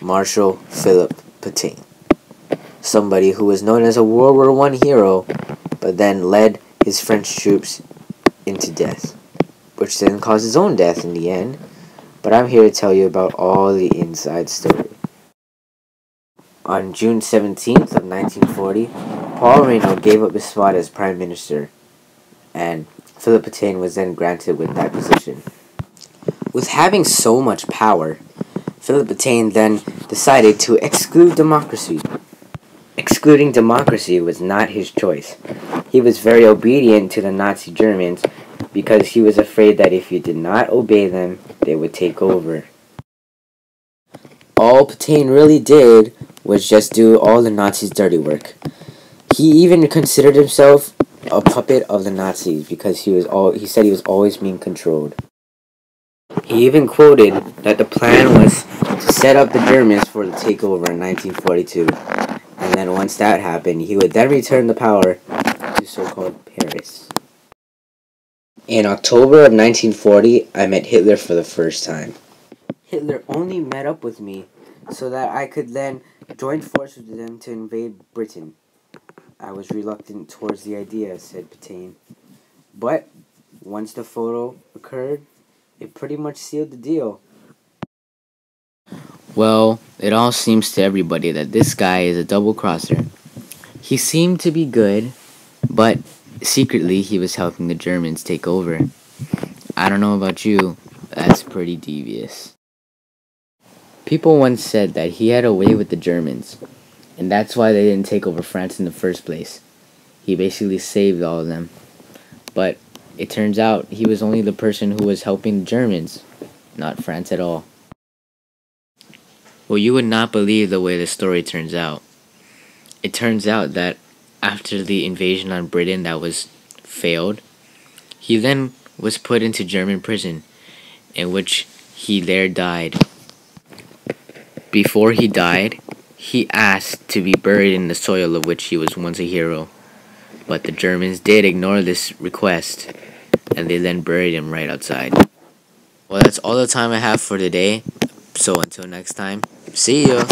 Marshal Philippe Pe, somebody who was known as a World War I hero, but then led his French troops into death, which then caused his own death in the end. But I'm here to tell you about all the inside story. On June 17th of 1940, Paul Reynaud gave up his spot as Prime Minister, and Philippe Pe was then granted with that position. With having so much power, Philippe Pe then decided to exclude democracy. Excluding democracy was not his choice. He was very obedient to the Nazi Germans because he was afraid that if he did not obey them, they would take over. All Pe really did was just do all the Nazis' dirty work. He even considered himself a puppet of the Nazis because he said he was always being controlled. He even quoted that the plan was to set up the Germans for the takeover in 1942, and then once that happened, he would then return the power to so-called Paris. In October of 1940, I met Hitler for the first time. Hitler only met up with me so that I could then join forces with him to invade Britain. I was reluctant towards the idea, said Pe. But once the photo occurred, it pretty much sealed the deal. Well, it all seems to everybody that this guy is a double-crosser. He seemed to be good, but secretly he was helping the Germans take over. I don't know about you, that's pretty devious. People once said that he had a way with the Germans, and that's why they didn't take over France in the first place. He basically saved all of them. But it turns out he was only the person who was helping the Germans, not France at all. Well, you would not believe the way the story turns out. It turns out that after the invasion on Britain that was failed, he then was put into German prison, in which he there died. Before he died, he asked to be buried in the soil of which he was once a hero. But the Germans did ignore this request, and they then buried him right outside. Well, that's all the time I have for today. So until next time, see ya!